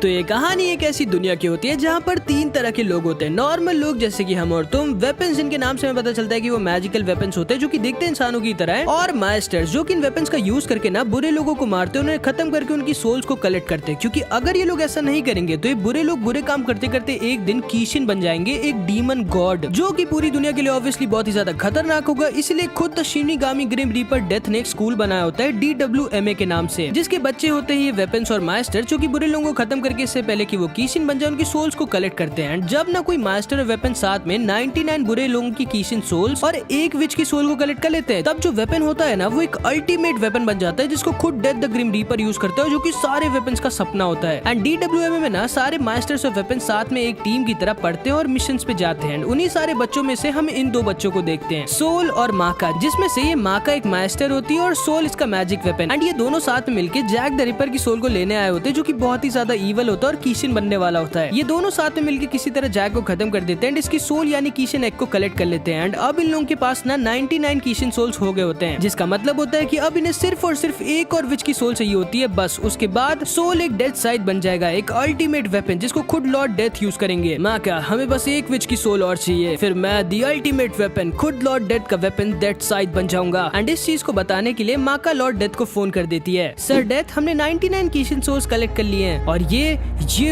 तो ये कहानी एक ऐसी दुनिया की होती है जहाँ पर तीन तरह के लोग होते हैं। नॉर्मल लोग जैसे कि हम और तुम, वेपन्स जिनके नाम से हमें पता चलता है कि वो मैजिकल वेपन्स होते हैं जो कि दिखते इंसानों की तरह है, और मास्टर्स जो कि इन वेपन्स का यूज करके ना बुरे लोगों को मारते हैं, उन्हें खत्म करके उनकी सोल्स को कलेक्ट करते हैं। क्योंकि अगर ये लोग ऐसा नहीं करेंगे तो ये बुरे लोग बुरे काम करते करते एक दिन कीशिन बन जाएंगे, एक डीमन गॉड, जो कि पूरी दुनिया के लिए ऑब्वियसली बहुत ही ज्यादा खतरनाक होगा। इसलिए खुद the Shinigami grim reaper death ने एक स्कूल बनाया होता है DWMA के नाम से, जिसके बच्चे होते हैं ये वेपन्स और मास्टर जो कि बुरे लोगों को खत्म करके इससे पहले कि वो कीशिन बन जाए उनकी सोल्स को कलेक्ट करते हैं। एंड जब ना कोई मास्टर और वेपन साथ में 99 बुरे लोगों की कीशिन सोल्स और एक विच की सोल को कलेक्ट कर लेते हैं, तब जो वेपन होता है ना वो एक अल्टीमेट वेपन बन जाता है जिसको खुद death the grim reaper use करता है, जो कि सारे वेपन्स का सपना होता है। एंड DWMA में ना सारे मास्टर्स और वेपन साथ में एक टीम की तरह पढ़ते हैं और मिशंस पे जाते हैं। उन्हीं सारे बच्चों में से हम इन दो बच्चों को देखते हैं, सोल और माका, जिसमें से ये माका एक मास्टर होती है और सोल इसका मैजिक वेपन। एंड ये दोनों साथ में मिलकर जैक द रिपर की सोल को लेने आए होते हैं, जो कि बहुत ही ज्यादा ईवल होता है और कीशिन बनने वाला होता है। ये दोनों साथ में मिलकर किसी तरह जैक को खत्म कर देते हैं एंड इसकी सोल यानी कीशिन एग को कलेक्ट कर लेते हैं। एंड अब इन लोगों के पास ना 99 कीशिन सोल्स हो गए होते हैं, जिसका मतलब होता है कि अब इन्हें सिर्फ और सिर्फ एक और विच की सोल चाहिए होती है बस। उसके बाद सोल एक डेथ साइड बन जाएगा, एक अल्टीमेट वेपन जिसको खुद लॉर्ड डेथ यूज करेंगे। माँ क्या, हमें बस एक विच की सोल और चाहिए, फिर मैं दी अल्टीमेट वेपन खुद लॉर्ड डेथ का वेपन डेथ साइड बन जाऊंगा। एंड इस चीज को बताने के लिए माँ का लॉर्ड डेथ को फोन कर देती है, सर डेथ, हमने 99 कीशिन सोल्स कलेक्ट कर लिए हैं और ये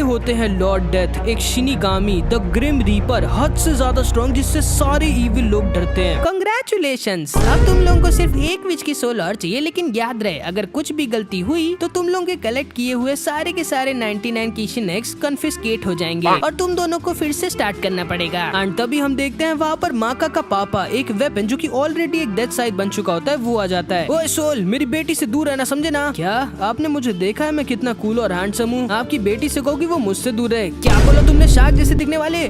होते हैं लॉर्ड डेथ, एक शिनिगामी द ग्रिम रीपर, हद से ज्यादा स्ट्रॉन्ग जिससे सारे इविल लोग डरते हैं। कांग्रेचुलेशंस, अब तुम लोगों को सिर्फ एक विच की सोल और चाहिए, लेकिन याद रहे अगर कुछ भी गलती हुई तो तुम लोगों के कलेक्ट किए हुए सारे के सारे 99 कीशिन एग्स कन्फिस्केट हो जाएंगे और तुम दोनों को फिर से स्टार्ट करना पड़ेगा। एंड तभी हम देखते हैं वहाँ पर माका का पापा, एक वेपन जो कि ऑलरेडी एक डेथ साइड बन चुका होता है, वो आ जाता है। ओए सोल, मेरी बेटी से दूर रहना, समझे ना? क्या आपने मुझे देखा है मैं कितना कूल और हैंडसम हूँ? आपकी बेटी से कहो कि वो मुझसे दूर है। क्या बोला तुमने, शार्क जैसे दिखने वाले?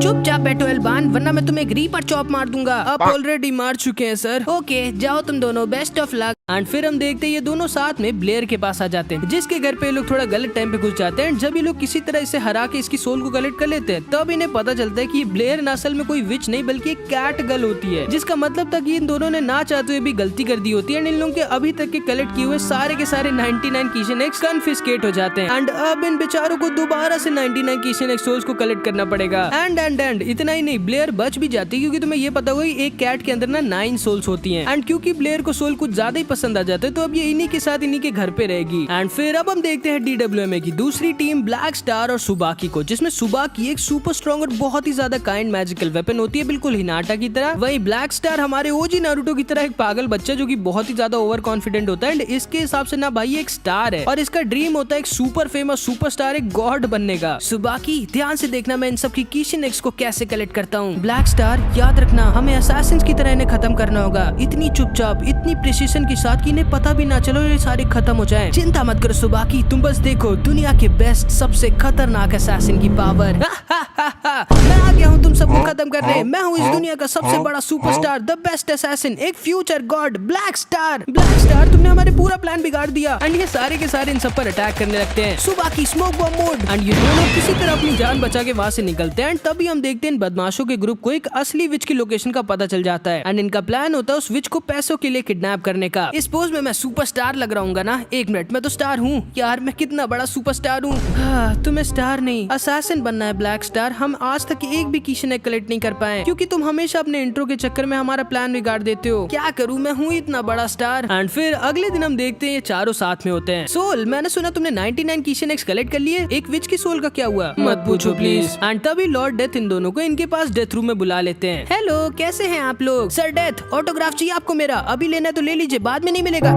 चुपचाप बैठो एल्बान, वरना मैं तुम्हें एक रीपर चॉप मार दूंगा। आप ऑलरेडी मार चुके हैं सर। ओके जाओ तुम दोनों, बेस्ट ऑफ लक। एंड फिर हम देखते हैं ये दोनों साथ में ब्लेयर के पास आ जाते हैं, जिसके घर पे लोग थोड़ा गलत टाइम पे घुस जाते हैं। जब ये लोग किसी तरह इसे हरा के इसकी सोल को कलेक्ट कर लेते हैं, तब इन्हें पता चलता है कि ये ब्लेयर असल में कोई विच नहीं बल्कि एक कैट गर्ल होती है, जिसका मतलब था कि इन दोनों ने ना चाहते हुए भी गलती कर दी होती है। इन लोगों के अभी तक के कलेक्ट किए हुए सारे के सारे 99 कीशिन एग्स कन्फिस्केट हो जाते हैं। एंड अब इन बेचारों को दोबारा से 99 कीशिन एग्स सोल्स को कलेक्ट करना पड़ेगा। एंड इतना ही नहीं, ब्लेयर बच भी जाती है, क्योंकि तुम्हें ये पता होगा एक कैट के अंदर ना 9 सोल्स होती हैं। एंड क्योंकि ब्लेयर को सोल कुछ ज्यादा ही पसंद आ जाते हैं, तो अब ये इन्हीं के साथ इन्हीं के घर पे रहेगी। एंड फिर अब हम देखते हैं DWMA की दूसरी टीम, ब्लैक स्टार और सुबाकी को, जिसमें सुबाकी एक सुपर स्ट्रॉन्ग और बहुत ही ज्यादा काइंड मैजिकल वेपन होती है, बिल्कुल हिनाटा की तरह। वही ब्लैक स्टार हमारे ओजी नारुतो की तरह एक पागल बच्चा जो कि बहुत ही ज्यादा ओवर कॉन्फिडेंट होता है। एंड इसके हिसाब से ना भाई एक स्टार है और इसका ड्रीम होता है एक सुपर फेमस सुपरस्टार, एक गॉड बनने का। सुबाकी ध्यान से देखना मैं इन सब की कीशिन एग्स को कैसे कलेक्ट करता हूँ। ब्लैक स्टार याद रखना, हमें असैसिन्स की तरह इन्हें खत्म करना होगा, इतनी चुपचाप इतनी प्रिसिशन के साथ कि इन्हें पता भी ना चलो ये सारे खत्म हो जाएं। चिंता मत करो सुबाकी, तुम बस देखो दुनिया के बेस्ट सबसे खतरनाक असैसिन की पावर। मैं आ गया हूँ तुम सबको खत्म करने। मैं हूँ इस दुनिया का सबसे बड़ा सुपरस्टार, द बेस्ट असैसिन, एक future God, black star. Black star, तुमने हमारे पूरा प्लान बिगाड़ दिया। एंड ये सारे के सारे इन सब पर अटैक करने लगते हैं। सुबाकी स्मोक बॉम्ब मोड। एंड ये दोनों किसी तरह अपनी जान बचा के वहाँ से निकलते हैं। तभी हम देखते हैं इन बदमाशों के ग्रुप को एक असली विच की लोकेशन का पता चल जाता है। एंड इनका प्लान होता है उस विच को पैसों के लिए किडनैप करने का। इस पोज में मैं सुपरस्टार लग रहा हूँ ना? एक मिनट, मैं तो स्टार हूँ यार, मैं कितना बड़ा सुपरस्टार हूँ। तुम्हें स्टार नहीं असैसिन बनना है ब्लैक स्टार। हम आज तक एक भी कीशिन एग कलेक्ट नहीं कर पाए, क्योंकि तुम हमेशा अपने इंट्रो के चक्कर में हमारा प्लान बिगाड़ देते हो। क्या करूँ, मैं हूँ इतना बड़ा स्टार। एंड फिर अगले दिन हम देखते हैं ये चारों साथ में होते हैं। सोल, मैंने सुना तुमने 99 कीशिन एग्स कलेक्ट कर लिए, एक विच की सोल का क्या हुआ? मत पूछो प्लीज। एंड तभी लॉर्ड डेथ इन दोनों को इनके पास डेथ रूम में बुला लेते हैं। हेलो, कैसे हैं आप लोग? सर डेथ, ऑटोग्राफ चाहिए आपको मेरा? अभी लेना है तो ले लीजिए, बाद में नहीं मिलेगा।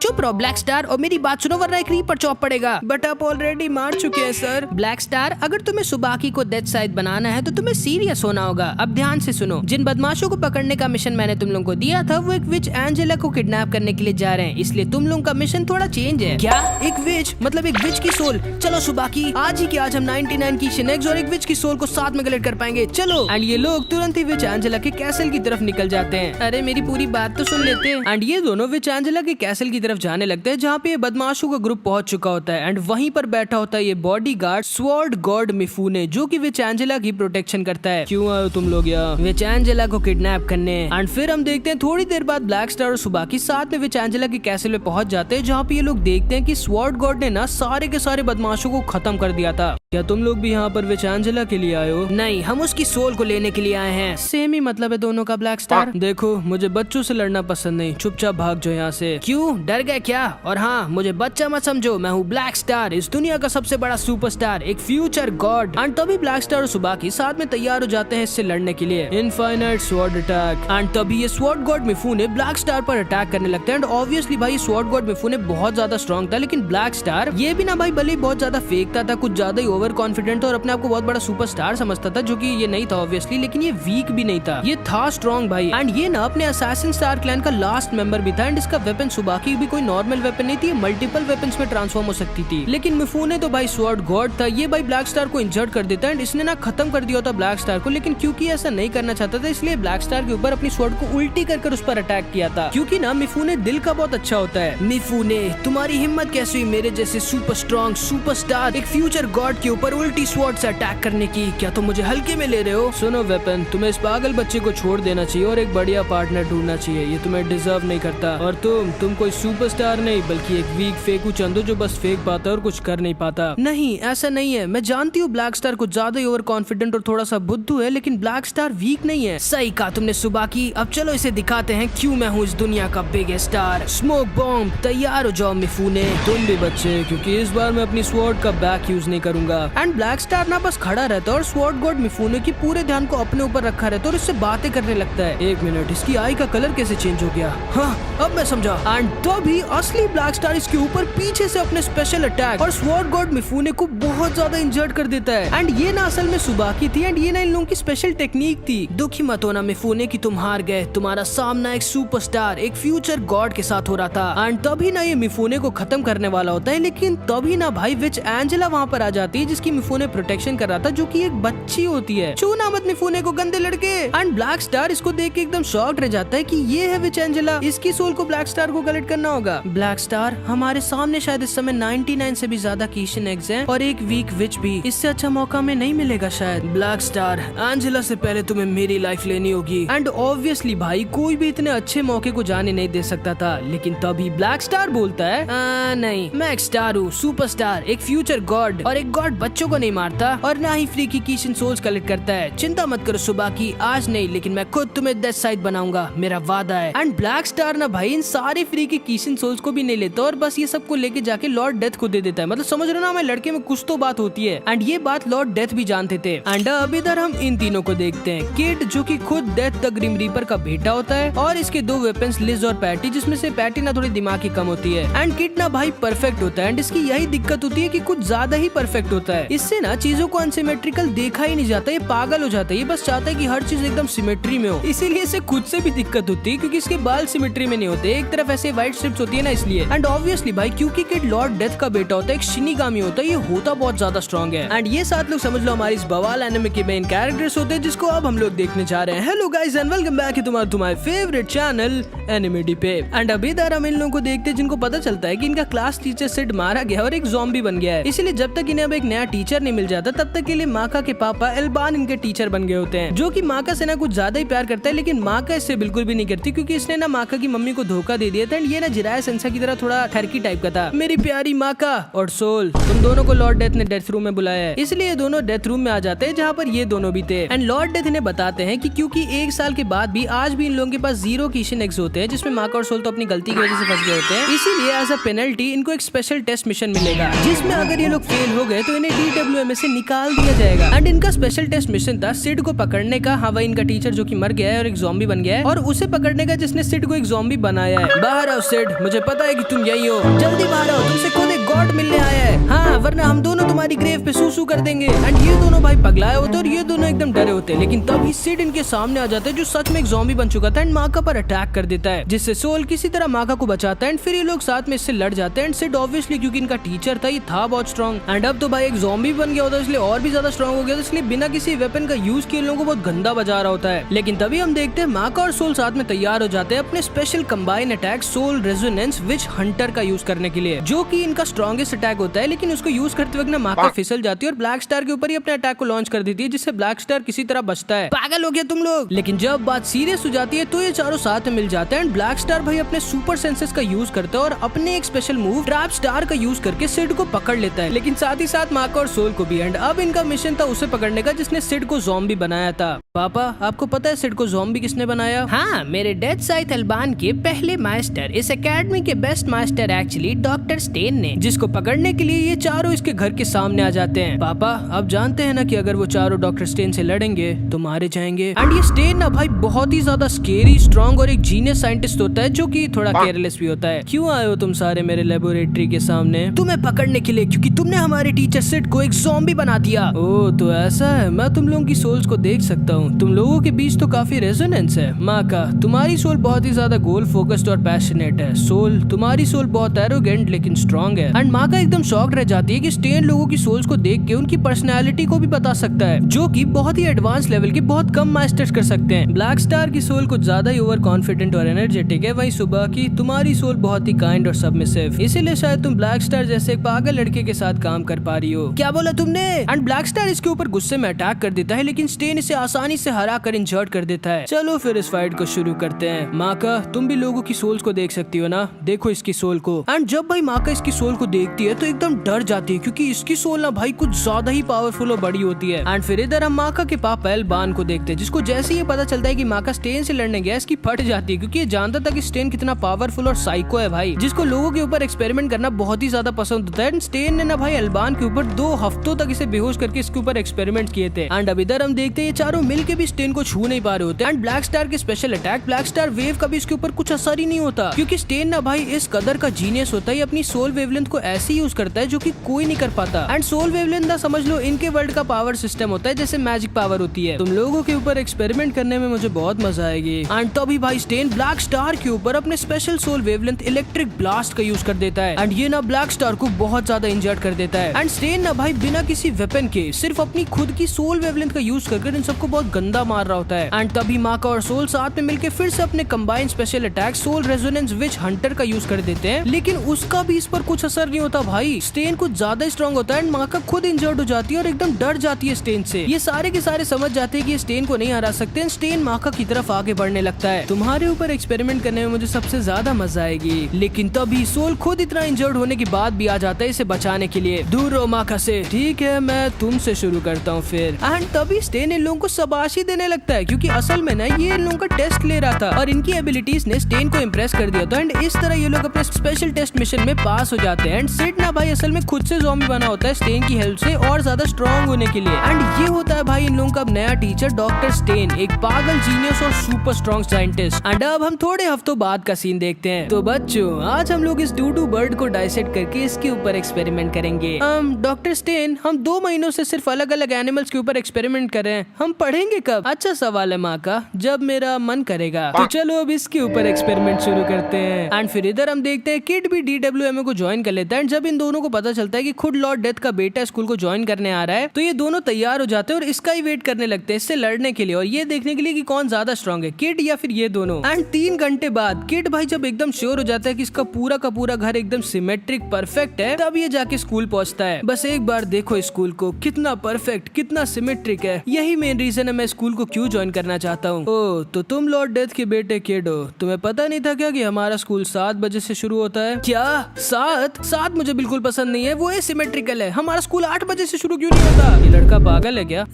चुप रहो ब्लैक स्टार और मेरी बात सुनो, वरना एक रीपर चॉप पड़ेगा। बट आप ऑलरेडी मार चुके हैं सर। ब्लैक स्टार, अगर तुम्हें सुबाकी को डेथ साइड बनाना है तो तुम्हें सीरियस होना होगा। अब ध्यान से सुनो, जिन बदमाशों को पकड़ने का मिशन मैंने तुम लोगों को दिया था, वो एक विच एंजेला को किडनैप करने के लिए जा रहे हैं, इसलिए तुम लोगों का मिशन थोड़ा चेंज है। क्या? एक विच मतलब एक विच की सोल? चलो सुबाकी, आज ही के आज हम 99 कीशिन एग्स और एक विच की सोल को साथ में कलेक्ट कर पाएंगे, चलो। एंड ये लोग तुरंत ही विच एंजेला के कैसल की तरफ निकल जाते हैं। अरे मेरी पूरी बात तो सुन लेते हैं। एंड ये दोनों विच एंजेला के कैसल की तरफ तरफ जाने लगते हैं जहाँ पे ये बदमाशों का ग्रुप पहुंच चुका होता है एंड वहीं पर बैठा होता है ये बॉडीगार्ड स्वॉर्ड गॉड मिफूने, जो कि विचेंजेला की प्रोटेक्शन करता है। क्यों आए हो तुम लोग यहाँ? विचेंजेला को किडनैप करने। एंड फिर हम देखते हैं थोड़ी देर बाद ब्लैक स्टार और सुबाकी साथ में विचेंजेला के कैसल में पहुंच जाते हैं, जहाँ पे ये लोग देखते हैं कि स्वॉर्ड गॉड ने ना सारे के सारे बदमाशों को खत्म कर दिया था। क्या तुम लोग भी यहाँ पर विचेंजेला के लिए आए हो? नहीं, हम उसकी सोल को लेने के लिए आए हैं। सेम ही मतलब है दोनों का ब्लैक स्टार। देखो, मुझे बच्चों से लड़ना पसंद नहीं, चुपचाप भाग जाओ यहाँ से। क्यों, डर गए क्या? और हाँ, मुझे बच्चा मत समझो, मैं हूँ ब्लैक स्टार, इस दुनिया का सबसे बड़ा सुपरस्टार, एक फ्यूचर गॉड। एंड तभी ब्लैक स्टार और सुबाकी साथ में तैयार हो जाते हैं इससे लड़ने के लिए। Infinite sword attack. एंड तभी ये स्वॉर्ड गॉड मिफूने ब्लैक स्टार पर अटैक करने लगते हैं। एंड ऑब्वियसली भाई स्वॉर्ड गॉड मिफूने बहुत ज्यादा स्ट्रॉन्ग था, लेकिन ब्लैक स्टार ये भी ना भाई भले ही बहुत ज्यादा फेंकता था, कुछ ज्यादा ही ओवर कॉन्फिडेंट और अपने आप को बहुत बड़ा सुपरस्टार समझता था, जो कि ये नहीं था ऑब्वियसली, लेकिन ये वीक भी नहीं था, ये था स्ट्रॉन्ग भाई। एंड ये ना अपने असैसिन स्टार क्लैन का लास्ट मेंबर भी था। एंड इसका वेपन सुबाकी भी कोई नॉर्मल वेपन नहीं थी, मल्टीपल वेपन्स में ट्रांसफॉर्म हो सकती थी। लेकिन मिफूने तो भाई स्वॉर्ड गॉड था, ये भाई ब्लैक स्टार को इंजर्ड कर देता है। एंड इसने ना खत्म कर दिया था ब्लैक स्टार को, लेकिन क्योंकि ऐसा नहीं करना चाहता था, इसलिए ब्लैक स्टार के ऊपर अपनी स्वॉर्ड को उल्टी कर उस पर अटैक किया था। क्योंकि ना मिफूने दिल का बहुत अच्छा होता है। मिफूने, तुम्हारी हिम्मत कैसे हुई मेरे जैसे सुपर स्ट्रॉन्ग सुपरस्टार एक फ्यूचर गॉड के ऊपर उल्टी स्वॉर्ड से अटैक करने की? क्या तुम मुझे हल्के में ले रहे हो? सुनो वेपन, तुम्हें इस पागल बच्चे को छोड़ देना चाहिए और एक बढ़िया पार्टनर ढूंढना चाहिए, ये तुम्हें डिजर्व नहीं करता। और तुम कोई सुपरस्टार नहीं बल्कि एक वीक फेकू चंदू जो बस फेंक पाता और कुछ कर नहीं पाता। नहीं, ऐसा नहीं है, मैं जानती हूँ ब्लैक स्टार कुछ ज्यादा ही ओवर कॉन्फिडेंट और थोड़ा सा बुद्धू है, लेकिन ब्लैक स्टार वीक नहीं है। सही कहा तुमने सुबाकी, अब चलो इसे दिखाते हैं क्यों मैं हूँ इस दुनिया का बिगेस्ट स्टार। स्मोक बॉम्ब, तैयार हो जाओ मिफूने। तुम भी बच्चे, क्योंकि इस बार मैं अपनी स्वॉर्ड का बैक यूज नहीं करूंगा। एंड ब्लैक स्टार ना बस खड़ा रहता है और स्वॉर्ड गॉड मिफूने की पूरे ध्यान को अपने ऊपर रखा रहता है और इससे बातें करने लगता है। एक मिनट, इसकी आई का कलर कैसे चेंज हो गया? हाँ, अब मैं समझा। एंड तभी असली ब्लैक स्टार इसके ऊपर पीछे से अपने स्पेशल अटैक और स्वॉर्ड गॉड मिफूने को बहुत ज्यादा इंजर्ड कर देता है। एंड ये ना असल में सुबाकी थी एंड ये ना इन लोगों की स्पेशल टेक्निक थी। दुखी मत होना मिफूने की तुम हार गए, तुम्हारा सामना एक सुपरस्टार एक फ्यूचर गॉड के साथ हो रहा था। एंड तभी ना ये मिफूने को खत्म करने वाला होता है, लेकिन तभी ना भाई विचेंजेला वहाँ पर आ जाती है, जिसकी मिफूने प्रोटेक्शन कर रहा था, जो कि एक बच्ची होती है। छूना मत मिफूने को, गंदे लड़के। एंड ब्लैक स्टार इसको देख के एकदम शॉक्ड रह जाता है कि ये है विचेंजेला, इसकी सोल को ब्लैक स्टार को कलेक्ट करना होगा। ब्लैक स्टार, हमारे सामने शायद इस समय 99 से भी ज्यादा कीशन एग्स हैं और एक वीक विच भी, इससे अच्छा मौका में नहीं मिलेगा शायद। ब्लैक स्टार, एंजेला से पहले तुम्हें मेरी लाइफ लेनी होगी। एंड ऑब्वियसली भाई कोई भी इतने अच्छे मौके को जाने नहीं दे सकता था, लेकिन तभी ब्लैक स्टार बोलता है नहीं, मैं एक स्टार हूँ, सुपरस्टार, एक फ्यूचर गॉड, और एक गॉड बच्चों को नहीं मारता और ना ही फ्री की कीशन सोल्स कलेक्ट करता है। चिंता मत करो सुबाकी, आज नहीं लेकिन मैं खुद तुम्हें डेथ साइड बनाऊंगा, मेरा वादा है। एंड ब्लैक स्टार ना भाई इन सारे फ्री की कीशन सोल्स को भी नहीं लेता और बस ये सबको लेके जाके लॉर्ड डेथ को दे देता है। मतलब समझ रहे हो ना, हमारे लड़के में कुछ तो बात होती है। एंड ये बात लॉर्ड डेथ भी जानते थे। एंड अब इधर हम इन तीनों को देखते हैं। किड, जो कि खुद डेथ द ग्रिम रीपर का बेटा होता है, और इसके दो वेपन्स लिज और पैटी, जिसमें से पैटी ना थोड़ी दिमाग की कम होती है। एंड किड ना भाई परफेक्ट होता है एंड इसकी यही दिक्कत होती है कि कुछ ज्यादा ही परफेक्ट होता है। इससे ना चीजों को अनसिमेट्रिकल देखा ही नहीं जाता, ये पागल हो जाता है, ये बस चाहता है कि हर चीज एकदम सिमेट्री में हो। इसीलिए इसे खुद से भी दिक्कत होती है क्योंकि इसके बाल सिमेट्री में नहीं होते, एक तरफ ऐसे व्हाइट स्ट्रिप्स होती है ना, इसलिए। एंड ऑब्वियसली भाई क्योंकि किड लॉर्ड डेथ का बेटा होता है, एक शिनिगामी होता है, ये होता बहुत ज्यादा स्ट्रॉन्ग है। एंड ये सात लोग समझ लो हमारी इस बवाल एनिमे के मेन कैरेक्टर्स होते हैं, जिसको अब हम लोग देखने जा रहे हैं। Hello guys and welcome back to तुम्हारे फेवरेट चैनल एनिमेडी पे। एंड अभी इधर हम इन लोगों को देखते हैं जिनको पता चलता है कि इनका क्लास टीचर सिड मारा गया और एक ज़ॉम्बी बन गया है। इसलिए जब तक इन्हें अब एक नया टीचर नहीं मिल जाता, तब तक के लिए माका के पापा एल्बान इनके टीचर बन गए होते हैं, जो कि माका से ना कुछ ज्यादा ही प्यार करता है, लेकिन माका इससे बिल्कुल भी नहीं करती क्योंकि इसने ना माका की मम्मी को धोखा दे दिया था। एंड ये ना जिराया सेंसा की तरह थोड़ा ठरकी टाइप का था। मेरी प्यारी माका और सोल, तुम दोनों को लॉर्ड डेथ ने डेथ रूम में बुलाया है, इसलिए दोनों डेथ रूम में आ जाते हैं जहाँ पर ये दोनों भी थे। एंड लॉर्ड डेथ इन्हें बताते हैं कि क्योंकि एक साल के बाद भी आज भी इन लोगों के पास 0 कीशन एग्स होते हैं, जिसमें माका और सोल तो अपनी गलती की वजह से फंस गए होते हैं, इसीलिए एज अ पेनल्टी इनको एक स्पेशल टेस्ट मिशन मिलेगा, जिसमें अगर ये लोग फेल हो गए तो इन्हें DWM से निकाल दिया जाएगा। एंड इनका स्पेशल टेस्ट मिशन था सिड को पकड़ने का। हाँ, वही इनका टीचर जो कि मर गया है और एक ज़ॉम्बी बन गया है, और उसे पकड़ने का जिसने सिड को एक ज़ॉम्बी बनाया है। बाहर आओ सिड, मुझे पता है कि तुम यही हो, जल्दी बाहर आओ, तुमसे खुद एक गॉड मिलने आया है। हाँ, वरना हम दोनों तुम्हारी ग्रेव पे सूसू कर देंगे। एंड ये दोनों भाई पगलाए होते और ये दोनों एकदम डरे होते, लेकिन तभी सिड इनके सामने आ जाता है, जो सच में एक ज़ॉम्बी बन चुका था, एंड माका पर अटैक कर देता है, जिससे सोल किसी तरह माका को बचाता है। एंड फिर ये लोग साथ में इससे लड़ जाते हैं। एंड सिड ऑब्वियसली क्योंकि इनका टीचर था, ये था बहुत स्ट्रॉन्ग। एंड अब तो भाई एक ज़ॉम्बी बन गया होता है, इसलिए और भी ज्यादा स्ट्रॉन्ग हो गया था, इसलिए बिना किसी वेपन का यूज किए लोगों को बहुत गंदा बजा रहा होता है। लेकिन तभी हम देखते हैं माका और सोल साथ में तैयार हो जाते हैं अपने special combine attack soul resonance which hunter का यूज करने के लिए, जो कि इनका स्ट्रॉन्गेस्ट अटैक होता है। लेकिन उसको यूज करते वक्त ना माका फिसल जाती है और ब्लैक स्टार के ऊपर ही अपने अटैक को लॉन्च कर देती है, जिससे ब्लैक स्टार किसी तरह बचता है। पागल हो गया तुम लोग। लेकिन जब बात सीरियस हो जाती है तो ये चारों साथ में मिल जाते हैं एंड ब्लैक स्टार भाई अपने सुपर सेंसेस का यूज करता है और अपने एक स्पेशल मूव ट्रैप स्टार का यूज करके सिड को पकड़ लेता है, लेकिन साथ ही साथ माका और सोल को भी। एंड अब इनका मिशन था उसे पकड़ने का जिसने सिड को ज़ॉम्बी बनाया था। पापा, आपको पता है सिड को ज़ॉम्बी किसने बनाया? हाँ, मेरे डेथ साइथ अल्बान के पहले मास्टर, इस एकेडमी के best master actually doctor Stein ने, जिसको पकड़ने के लिए ये चारों इसके घर के सामने आ जाते हैं। पापा, आप जानते हैं ना कि अगर वो चारों डॉक्टर स्टेन से लड़ेंगे तो मारे जाएंगे। एंड ये स्टेन ना भाई बहुत ही ज्यादा स्केरी, स्ट्रॉन्ग और एक जीनियस साइंटिस्ट होता है, जो कि थोड़ा केयरलेस भी होता है। क्यों आए हो तुम सारे मेरे लेबोरेटरी के सामने? तुम्हें पकड़ने के लिए, क्योंकि तुमने हमारे टीचर सिड को एक ज़ॉम्बी बना दिया। ओह, तो ऐसा है। मैं तुम लोगों की सोल्स को देख सकता हूँ, तुम लोगों के बीच तो काफी रेजोनेंस है। माका, तुम्हारी सोल बहुत ही ज्यादा गोल फोकस्ड और पैशनेट है। सोल, तुम्हारी सोल बहुत एरोगेंट लेकिन स्ट्रॉन्ग है। एंड माका एकदम शॉक्ड रह जाती है कि स्टेन लोगों की सोल्स को देख के उनकी पर्सनैलिटी को भी बता सकता है, जो कि बहुत ही एडवांस लेवल के बहुत कम मास्टर्स कर सकते हैं। ब्लैक स्टार की सोल कुछ ज्यादा ही ओवर कॉन्फिडेंट और एनर्जेटिक है, वहीं सुबह की तुम्हारी सोल बहुत ही काइंड और सबमिसिव, इसीलिए शायद तुम ब्लैक स्टार जैसे एक पागल लड़के के साथ काम कर पा रही हो। क्या बोला तुमने? एंड ब्लैक स्टार इसके ऊपर गुस्से में अटैक कर देता है, लेकिन स्टेन इसे आसानी से हरा कर इंजर्ट कर देता है। चलो फिर इस फाइट को शुरू करते हैं। माका, तुम भी लोगों की सोल्स को देख सकती हो ना, देखो इसकी सोल को। एंड जब भाई माका इसकी सोल को देखती है तो एकदम डर जाती है, क्योंकि इसकी सोल ना भाई कुछ ज्यादा ही पावरफुल और बड़ी होती है। एंड फिर इधर हम माका के पापा एल्बान को देखते हैं, जिसको जैसे ही पता चलता है कि माका स्टेन से लड़ने गया, इसकी फट जाती है, क्योंकि ये जानता था कि स्टेन कितना पावरफुल और साइको है भाई, जिसको लोगों के ऊपर एक्सपेरिमेंट करना बहुत ही ज्यादा पसंद होता है। स्टेन ने ना भाई एल्बान के ऊपर 2 हफ्तों तक इसे बेहोश करके इसके ऊपर एक्सपेरिमेंट किए थे। एंड अब इधर हम देखते हैं ये चारों मिलके भी स्टेन को छू नहीं पा रहे होते। एंड ब्लैक स्टार के special attack black star wave का भी इसके ऊपर कुछ असर ही नहीं होता, क्योंकि स्टेन ना भाई इस कदर का जीनियस होता है, अपनी सोल वेवलेंथ को ऐसे यूज करता है जो कि कोई नहीं कर पाता। एंड सोल वेवलेंथ ना समझ लो इनके वर्ल्ड का पावर सिस्टम होता है, जैसे मैजिक पावर होती है। तुम लोगों के ऊपर एक्सपेरिमेंट करने में मुझे बहुत मजा आएगी। एंड तभी भाई स्टेन ब्लैक स्टार के ऊपर अपने special soul wavelength electric blast का यूज कर देता है। एंड ये ना ब्लैक स्टार को बहुत ज्यादा इंजर्ड कर देता है। एंड स्टेन ना भाई बिना किसी वेपन के सिर्फ अपनी खुद की सोल वेवलेंथ का यूज करके इन सबको बहुत गंदा मार रहा होता है। एंड तभी माका और सोल साथ में मिलकर फिर से अपने combined special attack soul resonance which hunter का यूज कर देते हैं, लेकिन उसका भी इस पर कुछ असर नहीं होता भाई। स्टेन कुछ ज्यादा स्ट्रॉन्ग होता है एंड माका खुद इंजर्ड हो जाती है और एकदम डर जाती है स्टेन से। ये सारे के सारे समझ जाते हैं कि स्टेन को नहीं हरा सकते। स्टेन माका की तरफ आगे बढ़ने लगता है। तुम्हारे ऊपर एक्सपेरिमेंट करने में मुझे सबसे ज्यादा मजा आएगी। लेकिन तभी सोल खुद इतना इंजर्ड होने के बाद भी आ जाता है इसे बचाने के लिए। दूर रहो माका से। ठीक है, मैं तुमसे शुरू करता हूँ फिर। एंड तभी स्टेन इन लोगों को शाबाशी देने लगता है, क्योंकि असल में ना ये इन लोगों का टेस्ट ले रहा था और इनकी एबिलिटीज ने स्टेन को इम्प्रेस कर दिया था। एंड इस तरह ये लोग अपने स्पेशल टेस्ट मिशन में पास हो जाते हैं। एंड सिड ना भाई असल में खुद से ज़ॉम्बी बना होता है स्टेन की हेल्प से और ज्यादा स्ट्रॉन्ग होने के लिए। एंड ये होता है भाई इन लोगों का नया टीचर डॉक्टर स्टेन, एक पागल जीनियस और सुपर स्ट्रॉन्ग साइंटिस्ट। एंड अब हम थोड़े हफ्तों बाद का सीन देखते हैं। तो बच्चों, आज हम लोग इस डूडू बर्ड को डाइसेक्ट करके इसके ऊपर एक्सपेरिमेंट करेंगे। डॉक्टर स्टेन, हम 2 महीनों से सिर्फ अलग अलग एनिमल्स के ऊपर एक्सपेरिमेंट कर रहे हैं, हम पढ़ेंगे कब? अच्छा सवाल है माँ का, जब मेरा मन करेगा। तो चलो अब इसके ऊपर एक्सपेरिमेंट शुरू करते हैं। एंड फिर इधर हम देखते हैं किड भी DWMA को ज्वाइन कर लेता है। एंड जब इन दोनों को पता चलता है कि खुद लॉर्ड डेथ का बेटा स्कूल को ज्वाइन करने आ रहा है, तो ये दोनों तैयार हो जाते हैं और इसका ही वेट करने लगते हैं इससे लड़ने के लिए, और ये देखने के लिए कि कौन ज्यादा स्ट्रॉन्ग है, किड या फिर ये दोनों। एंड 3 घंटे बाद किड भाई जब एकदम श्योर हो जाता है कि इसका पूरा का पूरा घर एकदम सिमेट्रिक परफेक्ट है, तब ये जाके स्कूल पहुंचता है। बस एक बार देखो स्कूल को, कितना परफेक्ट, कितना सिमेट्रिक है। यही मेन रीजन है मैं स्कूल को क्यों ज्वाइन करना चाहता हूँ। ओह, तो तुम लॉर्ड डेथ के बेटे किड हो। तुम्हें पता नहीं था क्या कि हमारा स्कूल 7 बजे से शुरू होता है? क्या 7 मुझे बिल्कुल पसंद नहीं है, वो सिमेट्रिकल है। हमारा स्कूल 8 बजे से शुरू क्यों नहीं होता? ये लड़का पागल है क्या?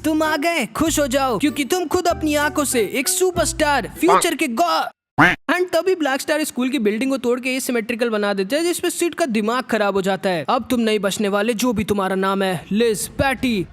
तुम आ गए, खुश हो जाओ, क्योंकि तुम खुद अपनी आंखों से एक सुपरस्टार फ्यूचर के एंड तभी ब्लैक स्टार स्कूल की बिल्डिंग को तोड़ के सिमेट्रिकल बना देते हैं, जिसपे सिड का दिमाग खराब हो जाता है। अब तुम नहीं बचने वाले, जो भी तुम्हारा नाम है, लिज, पैटी।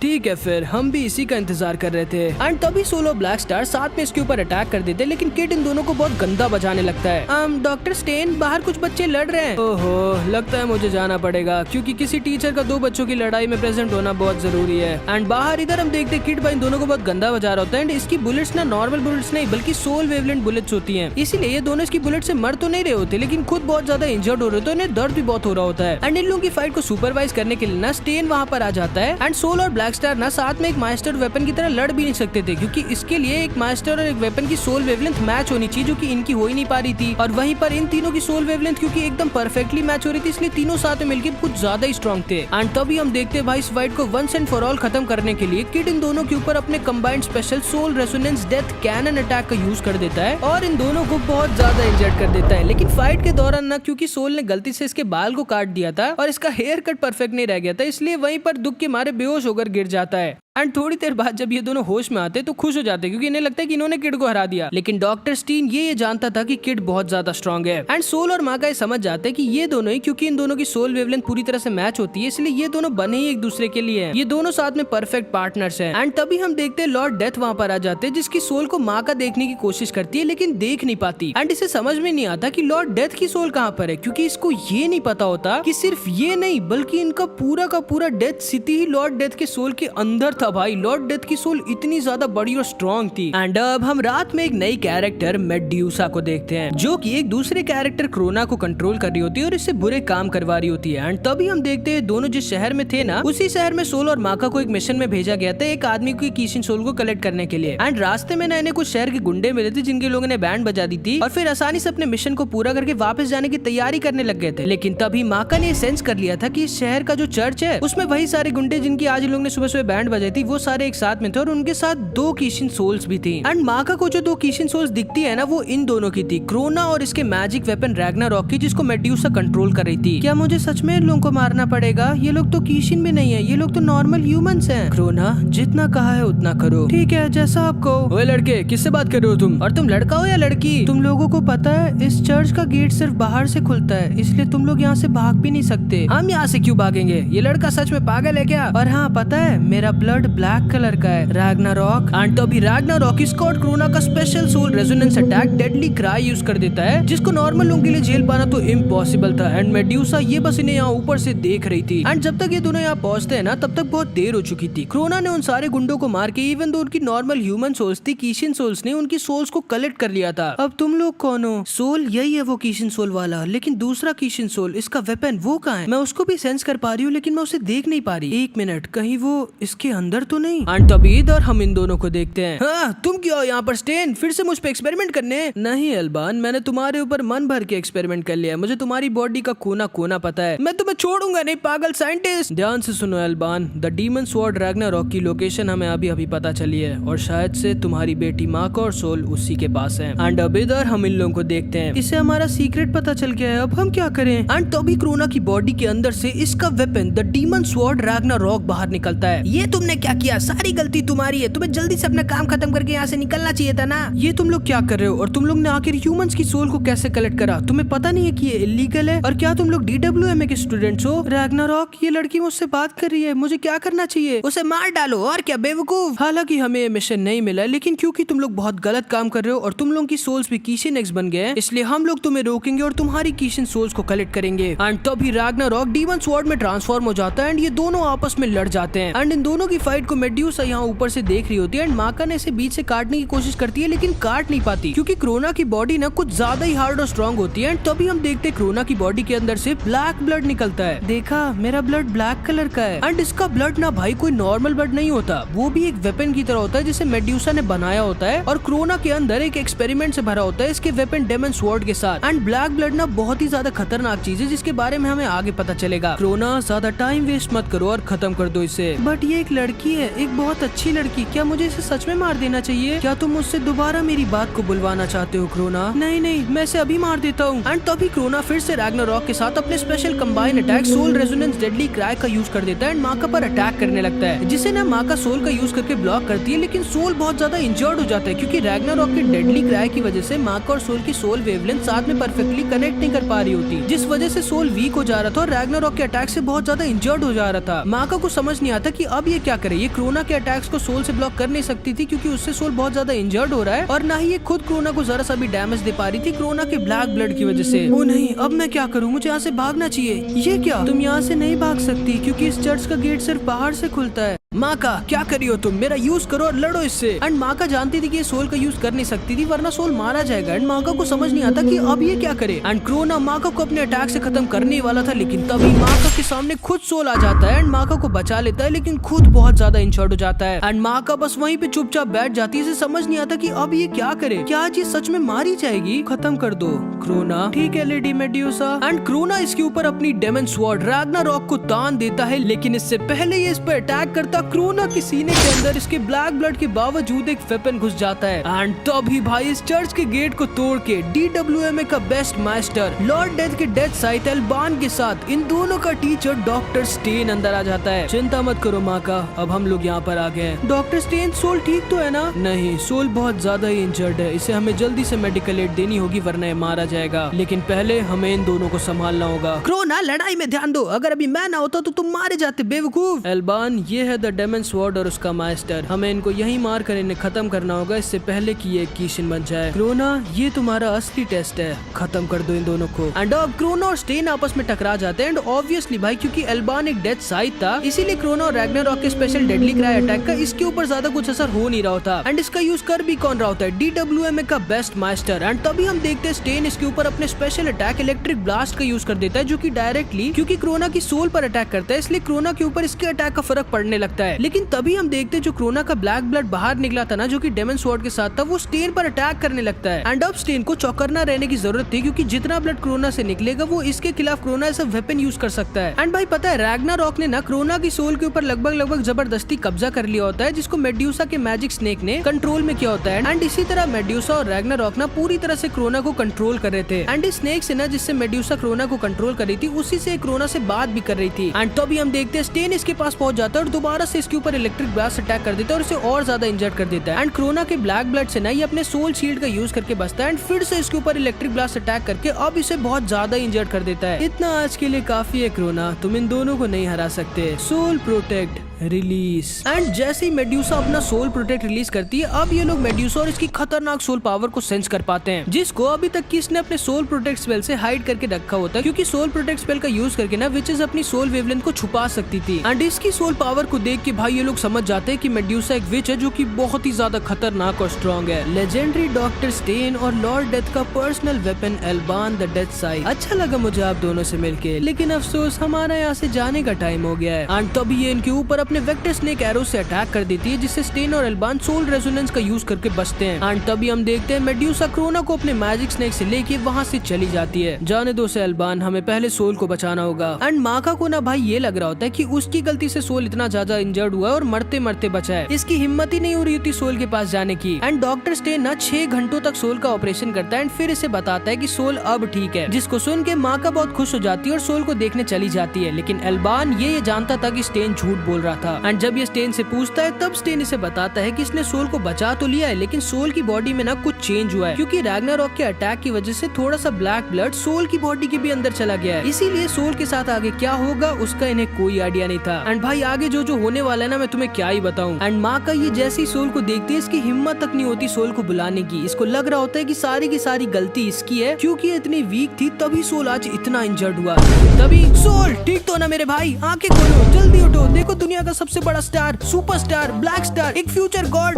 ठीक है, फिर हम भी इसी का इंतजार कर रहे थे। एंड तभी सोल और ब्लैक स्टार साथ में इसके ऊपर अटैक कर देते, लेकिन किड इन दोनों को बहुत गंदा बजाने लगता है। डॉक्टर स्टेन, बाहर कुछ बच्चे लड़ रहे हैं। ओहो, लगता है मुझे जाना पड़ेगा, क्योंकि किसी टीचर का दो बच्चों की लड़ाई में प्रेजेंट होना बहुत जरूरी है। एंड बाहर इधर हम देखते किड भाई इन दोनों को बहुत गंदा बजा रहा होता है। एंड इसकी बुलेट्स ना नॉर्मल बुलेट्स नहीं बल्कि सोल वेवलेंट बुलेट्स होती हैं, इसीलिए ये दोनों इसकी बुलेट से मर तो नहीं रहे होते, लेकिन खुद बहुत ज्यादा इंजर्ड हो रहे होते हैं, उन्हें दर्द भी बहुत हो रहा होता है। एंड इन लोगों की फाइट को सुपरवाइज करने के लिए ना स्टेन वहाँ पर आ जाता है। एंड सोल और ब्लैक स्टार ना साथ में एक मास्टर वेपन की तरह लड़ भी नहीं सकते थे, क्योंकि इसके लिए एक मास्टर और एक वेपन की सोल वेवलेंथ मैच होनी चाहिए, जो कि इनकी हो ही नहीं पा रही थी। और वहीं पर इन तीनों की सोल वेवलेंथ क्योंकि एकदम परफेक्टली मैच हो रही थी, इसलिए तीनों साथ में मिलकर कुछ ज्यादा ही स्ट्रॉन्ग थे। एंड तभी हम देखते हैं भाई इस फाइट को वंस एंड फॉर ऑल खत्म करने के लिए किड इन दोनों के ऊपर अपने combined special soul resonance death cannon attack का यूज कर देता है और इन दोनों को बहुत ज्यादा इंजर्ड कर देता है। लेकिन फाइट के दौरान ना क्योंकि सोल ने गलती से इसके बाल को काट दिया था और इसका हेयर कट परफेक्ट नहीं रह गया था, इसलिए वहीं पर दुख के मारे बेहोश होकर गिर जाता है। एंड थोड़ी देर बाद जब ये दोनों होश में आते तो खुश हो जाते, क्योंकि इन्हें लगता है कि इन्होंने किड को हरा दिया। लेकिन डॉक्टर स्टीन ये जानता था कि किड बहुत ज्यादा स्ट्रॉन्ग है। एंड सोल और माका ये समझ जाते हैं कि ये दोनों ही, क्योंकि इन दोनों की सोल वेवलेंथ पूरी तरह से मैच होती है, इसलिए ये दोनों बने ही एक दूसरे के लिए हैं। ये दोनों साथ में परफेक्ट पार्टनर्स हैं। एंड तभी हम देखते हैं लॉर्ड डेथ वहाँ पर आ जाते हैं, जिसकी सोल को माका देखने की कोशिश करती है लेकिन देख नहीं पाती। एंड इसे समझ में नहीं आता कि लॉर्ड डेथ की सोल कहाँ पर है, क्योंकि इसको ये नहीं पता होता कि सिर्फ ये नहीं बल्कि इनका पूरा का पूरा डेथ सिटी ही लॉर्ड डेथ के सोल के अंदर था। भाई लॉर्ड डेथ की सोल इतनी ज्यादा बड़ी और स्ट्रॉन्ग थी। एंड अब हम रात में एक नई कैरेक्टर मेड्यूसा को देखते हैं, जो कि एक दूसरे कैरेक्टर क्रोना को कंट्रोल कर रही होती है और इससे बुरे काम करवा रही होती है। एंड तभी हम देखते हैं दोनों जिस शहर में थे ना, उसी शहर में सोल और माका को एक मिशन में भेजा गया था, एक आदमी की कीशिन सोल को कलेक्ट करने के लिए। एंड रास्ते में इन्हें कुछ शहर के गुंडे मिले थे, जिनके लोगों ने बैंड बजा दी थी और फिर आसानी से अपने मिशन को पूरा करके वापस जाने की तैयारी करने लग गए थे। लेकिन तभी माका ने सेंस कर लिया था कि इस शहर का जो चर्च है उसमें वही सारे गुंडे जिनकी आज इन लोगों ने सुबह सुबह बैंड बजाई थी, वो सारे एक साथ में थे और उनके साथ दो कीशिन सोल्स भी थी। एंड माका को जो दो कीशिन सोल्स दिखती है ना, वो इन दोनों की थी, क्रोना और इसके मैजिक वेपन रैग्नारॉक की, जिसको मेड्यूसा कंट्रोल कर रही थी। क्या मुझे सच में इन लोगों को मारना पड़ेगा? ये लोग तो कीशिन भी नहीं है, ये लोग तो नॉर्मल ह्यूमंस हैं। क्रोना, जितना कहा है उतना करो। ठीक है, जैसा आप कहो। ओए लड़के, किससे बात कर रहे हो तुम? और तुम लड़का हो या लड़की? तुम लोगों को पता है इस चर्च का गेट सिर्फ बाहर से खुलता है, इसलिए तुम लोग यहाँ से भाग भी नहीं सकते। हम यहाँ से क्यों भागेंगे? ये लड़का सच में पागल है क्या? और हाँ, पता है मेरा ब्लड ब्लैक कलर का है। रैग्नारॉक। एंड तभी रैग्नारॉक स्कॉट क्रोना का special soul resonance attack deadly cry use कर देता है, जिसको नॉर्मल लोगों के लिए झेल पाना तो इम्पॉसिबल था। एंड मेड्यूसा ये बस इन्हें यहाँ ऊपर से देख रही थी। एंड जब तक ये दोनों यहाँ पहुंचते हैं ना, तब तक बहुत देर हो चुकी थी। क्रोना ने उन सारे गुंडों को मार के, इवन दो उनकी नॉर्मल ह्यूमन सोल्स थी, कीशिन सोल्स ने उनकी सोल्स को कलेक्ट कर लिया था। अब तुम लोग कौन हो? सोल यही है वो कीशिन सोल वाला, लेकिन दूसरा कीशिन सोल, इसका वेपन वो कहाँ है? मैं उसको भी सेंस कर पा रही हूँ, लेकिन मैं उसे देख नहीं पा रही। एक मिनट, कहीं वो इसके अंदर तो नहीं? एंड तभी इधर हम इन दोनों को देखते हैं। हाँ, तुम क्यों हो यहाँ पर स्टेन? फिर से मुझ पे एक्सपेरिमेंट करने? नहीं एल्बान, मैंने तुम्हारे ऊपर मन भर के एक्सपेरिमेंट कर लिया। मुझे तुम्हारी बॉडी का कोना कोना पता है। मैं तुम्हें छोड़ूंगा नहीं पागल साइंटिस्ट। ध्यान से सुनो एल्बान, द डीमन स्वॉर्ड रैग्नारॉक की लोकेशन हमें अभी अभी पता चली है और शायद से तुम्हारी बेटी माका और सोल उसी के पास है। एंड अब इधर हम इन लोगों को देखते हैं। इसे हमारा सीक्रेट पता चल गया है, अब हम क्या करें? एंड तभी क्रोना की बॉडी के अंदर से इसका weapon the demon sword Ragnarok बाहर निकलता है। ये तुमने क्या किया? सारी गलती तुम्हारी है। तुम्हें जल्दी से अपना काम खत्म करके यहाँ से निकलना चाहिए था ना। ये तुम लोग क्या कर रहे हो? और तुम लोग ने आखिर ह्यूमंस की सोल को कैसे कलेक्ट करा? तुम्हें पता नहीं है कि ये इलीगल है? और क्या तुम लोग DWMA के स्टूडेंट्स हो? रैग्नारॉक, ये लड़की मुझसे बात कर रही है, मुझे क्या करना चाहिए? उसे मार डालो और क्या बेवकूफ। हालांकि हमें ये मिशन नहीं मिला, लेकिन क्योंकि तुम लोग बहुत गलत काम कर रहे हो और तुम लोगों की सोल्स भी कीशिन एक्स बन गए हैं, इसलिए हम लोग तुम्हें रोकेंगे और तुम्हारी कीशिन सोल्स को कलेक्ट करेंगे। एंड तभी रैग्नारॉक डीमन स्वॉर्ड में ट्रांसफॉर्म हो जाता है एंड ये दोनों आपस में लड़ जाते हैं। एंड इन दोनों की फाइट को मेड्यूसा यहाँ ऊपर से देख रही होती है एंड माका ने इसे बीच से काटने की कोशिश करती है, लेकिन काट नहीं पाती, क्योंकि क्रोना की बॉडी ना कुछ ज्यादा ही हार्ड और स्ट्रॉन्ग होती है। एंड तभी हम देखते हैं क्रोना की बॉडी के अंदर से ब्लैक ब्लड निकलता है। देखा, मेरा ब्लड ब्लैक कलर का है। एंड इसका ब्लड ना भाई कोई नॉर्मल ब्लड नहीं होता, वो भी एक वेपन की तरह होता है जिसे मेड्यूसा ने बनाया होता है और क्रोना के अंदर एक एक्सपेरिमेंट से भरा होता है इसके वेपन डेमन स्वॉर्ड के साथ। एंड ब्लैक ब्लड ना बहुत ही ज्यादा खतरनाक चीज है, जिसके बारे में हमें आगे पता चलेगा। क्रोना, ज्यादा टाइम वेस्ट मत करो और खत्म कर दो इसे। बट ये एक लड़की है, एक बहुत अच्छी लड़की, क्या मुझे इसे सच में मार देना चाहिए? क्या तुम मुझसे दोबारा मेरी बात को बुलवाना चाहते हो क्रोना? नहीं नहीं, मैं इसे अभी मार देता हूँ। एंड तभी क्रोना फिर से रैग्नारॉक के साथ अपने special combine attack soul resonance deadly cry का यूज कर देता है एंड माका पर अटैक करने लगता है, जिसे ना माका सोल का यूज करके ब्लॉक करती है, लेकिन सोल बहुत ज्यादा इंजर्ड हो जाता है, क्योंकि रैग्नारॉक के डेडली क्राई की वजह से माका और सोल की सोल वेवलेंथ साथ में परफेक्टली कनेक्ट नहीं कर पा रही होती, जिस वजह से सोल वीक हो जा रहा था और रैग्नारॉक के अटैक से बहुत ज्यादा इंजर्ड हो जा रहा था। माका को समझ नहीं आता कि अब ये क्या करे, ये क्रोना के अटैक्स को सोल से ब्लॉक कर नहीं सकती थी क्योंकि उससे सोल बहुत ज्यादा इंजर्ड हो रहा है और ना ही ये खुद क्रोना को जरा सा भी डैमेज दे पा रही थी क्रोना के ब्लैक ब्लड की वजह से। ओ नहीं, अब मैं क्या करूँ, मुझे यहाँ से भागना चाहिए। ये क्या, तुम यहाँ से नहीं भाग सकती क्योंकि इस चर्च का गेट सिर्फ बाहर से खुलता है। माँ का क्या करी हो तुम, मेरा यूज करो और लड़ो इससे। एंड माँ का जानती थी कि ये सोल का यूज कर नहीं सकती थी वरना सोल मारा जाएगा। एंड माँ को समझ नहीं आता कि अब ये क्या करे। एंड क्रोना माँ को अपने अटैक से खत्म करने वाला था लेकिन तभी माँ के सामने खुद सोल आ जाता है एंड माँ को बचा लेता है लेकिन खुद बहुत ज्यादा इंजर्ड हो जाता है। एंड माँ बस वहीं पे चुपचाप बैठ जाती है, इसे समझ नहीं आता कि अब ये क्या करे, क्या ये सच में मारी जाएगी। खत्म कर दो क्रोना, ठीक है लेडी मेड्यूसा। एंड क्रोना इसके ऊपर अपनी डेमन स्वॉर्ड रैग्नारॉक को तान देता है लेकिन इससे पहले ये इस पर अटैक करता क्रोना के सीने के अंदर इसके ब्लैक ब्लड के बावजूद एक वेपन घुस जाता है। एंड तभी भाई इस चर्च के गेट को तोड़ के DWMA का बेस्ट मास्टर लॉर्ड डेथ के डेथ साइट एल्बान के साथ इन दोनों का टीचर डॉक्टर स्टेन अंदर आ जाता है। चिंता मत करो माँ का, अब हम लोग यहाँ पर आ गए हैं। डॉक्टर स्टेन, सोल ठीक तो है ना? नहीं, सोल बहुत ज्यादा ही इंजर्ड है, इसे हमें जल्दी से मेडिकल एड देनी होगी वरना ये मारा जाएगा। लेकिन पहले हमें इन दोनों को संभालना होगा। क्रोना, लड़ाई में ध्यान दो, अगर अभी मैं ना होता तो तुम मारे जाते बेवकूफ। एल्बान, ये है द डेमन स्वॉर्ड और उसका मास्टर, हमें इनको यही मार कर इन्हें खत्म करना होगा इससे पहले कि ये कीशन बन जाए। क्रोना, ये तुम्हारा असली टेस्ट है, खत्म कर दो इन दोनों को। एंड अब क्रोना और स्टेन आपस में टकरा जाते हैं एंड ऑब्वियसली भाई क्योंकि एल्बान एक डेथ साइट था इसीलिए क्रोना और रैग्नारॉक के स्पेशल डेडली क्राई अटैक का इसके ऊपर ज्यादा कुछ असर हो नहीं रहा होता। एंड इसका यूज कर भी कौन रहा होता है? DWMA का बेस्ट मास्टर। एंड तभी हम देखते हैं स्टेन इसके ऊपर अपने स्पेशल अटैक इलेक्ट्रिक ब्लास्ट का यूज कर देता है जो कि डायरेक्टली क्योंकि क्रोना की सोल पर अटैक करता है इसलिए क्रोना के ऊपर इसके अटैक का फर्क पड़ने लगता है। लेकिन तभी हम देखते हैं जो क्रोना का ब्लैक ब्लड बाहर निकला था ना जो कि डेमन स्वॉर्ड के साथ था वो स्टेन पर अटैक करने लगता है। एंड अब स्टेन को चौकन्ना रहने की जरूरत थी क्योंकि जितना ब्लड क्रोना से निकलेगा वो इसके खिलाफ क्रोना ऐसा वेपन यूज कर सकता है। एंड भाई पता है रैग्नारॉक ने ना क्रोना की सोल के ऊपर लगभग जबरदस्ती कब्जा कर लिया होता है जिसको मेड्यूसा के मैजिक स्नेक ने कंट्रोल में किया होता है। एंड इसी तरह मेड्यूसा और रैग्नारॉक ना पूरी तरह से क्रोना को कंट्रोल कर रहे थे। एंड इस स्नेक से ना जिससे मेड्यूसा क्रोना को कंट्रोल कर रही थी उसी से क्रोना से बात भी कर रही थी। एंड तभी हम देखते हैं स्टेन इसके पास पहुंच जाता है और दोबारा से इसके ऊपर इलेक्ट्रिक ब्लास्ट अटैक कर देता है और इसे और ज्यादा इंजर्ड कर देता है। एंड क्रोना के ब्लैक ब्लड से ना ये अपने सोल शील्ड का यूज करके बचता है एंड फिर से इसके ऊपर इलेक्ट्रिक ब्लास्ट अटैक करके अब इसे बहुत ज्यादा इंजर्ड कर देता है। इतना आज के लिए काफी है क्रोना, तुम इन दोनों को नहीं हरा सकते। Soul protect release. एंड जैसे ही मेड्यूसा अपना सोल प्रोटेक्ट रिलीज करती है अब ये लोग मेड्यूसा और इसकी खतरनाक सोल पावर को सेंस कर पाते हैं जिसको अभी तक किसने अपने सोल प्रोटेक्ट स्पेल से हाइड करके रखा होता है क्योंकि सोल प्रोटेक्ट स्पेल का यूज करके ना विचेस अपनी सोल वेवलेंथ को छुपा सकती थी। एंड इसकी सोल पावर को देख के भाई ये लोग समझ जाते हैं कि मेड्यूसा एक विच है जो कि बहुत ही ज्यादा खतरनाक और स्ट्रॉन्ग है। लेजेंडरी डॉक्टर स्टेन और लॉर्ड डेथ का personal weapon Elban the death sight. अच्छा लगा मुझे आप दोनों से मिलके लेकिन अफसोस हमारा यहाँ से जाने का टाइम हो गया है। एंड तभी ये इनके ऊपर अपने वेक्टर स्नेक एरो से अटैक कर देती है जिससे स्टेन और एल्बान सोल रेजोनेंस का यूज करके बचते हैं। एंड तभी हम देखते हैं मेड्यूसा क्रोना को अपने मैजिक स्नेक से लेके वहाँ से चली जाती है। जाने दो से एल्बान, हमें पहले सोल को बचाना होगा। एंड माका को ना भाई ये लग रहा होता है कि उसकी गलती से सोल इतना ज्यादा इंजर्ड हुआ है और मरते मरते बचा है, इसकी हिम्मत ही नहीं हो रही थी सोल के पास जाने की। एंड डॉक्टर स्टेन ना 6 घंटों तक सोल का ऑपरेशन करता है एंड फिर इसे बताता है कि सोल अब ठीक है, जिसको सुन के माका बहुत खुश हो जाती है और सोल को देखने चली जाती है। लेकिन एल्बान ये जानता था कि स्टेन झूठ बोल रहा था। एंड जब ये स्टेन से पूछता है तब स्टेन इसे बताता है कि इसने सोल को बचा तो लिया है लेकिन सोल की बॉडी में ना कुछ चेंज हुआ है क्योंकि रैग्नारॉक के अटैक की वजह से थोड़ा सा ब्लैक ब्लड सोल की बॉडी के भी अंदर चला गया है, इसीलिए सोल के साथ आगे क्या होगा उसका इन्हें कोई आइडिया नहीं था। एंड भाई आगे जो जो होने वाला है ना मैं तुम्हें क्या ही बताऊं। एंड माँ का ये जैसे ही सोल को देखती है इसकी हिम्मत तक नहीं होती सोल को बुलाने की, इसको लग रहा होता है कि सारी की सारी गलती इसकी है क्योंकि ये इतनी वीक थी तभी सोल आज इतना इंजर्ड हुआ। तभी सोल, ठीक तो ना मेरे भाई, आंखें खोलो, जल्दी उठो, देखो दुनिया का सबसे बड़ा स्टार, सुपरस्टार, ब्लैक स्टार, एक फ्यूचर गॉड।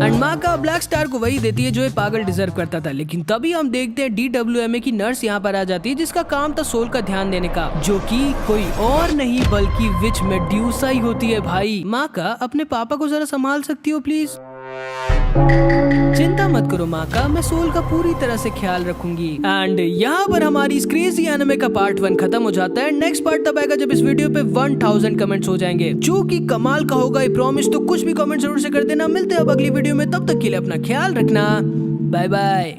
एंड माँ का ब्लैक स्टार को वही देती है जो ये पागल डिजर्व करता था। लेकिन तभी हम देखते हैं DWMA की नर्स यहाँ पर आ जाती है जिसका काम था सोल का ध्यान देने का, जो कि कोई और नहीं बल्कि विच मेड्यूसा ही होती है। भाई माँ का, अपने पापा को जरा संभाल सकती हो प्लीज? चिंता मत करो माँ का, मैं सोल का पूरी तरह से ख्याल रखूंगी। एंड यहाँ पर हमारी इस क्रेजी एनिमे का पार्ट 1 खत्म हो जाता है। नेक्स्ट पार्ट तब आएगा जब इस वीडियो पे 1000 कमेंट्स हो जाएंगे जो कि कमाल का होगा, ये प्रॉमिस। तो कुछ भी कमेंट जरूर से कर देना। मिलते हैं अब अगली वीडियो में, तब तक के लिए अपना ख्याल रखना। Bye bye.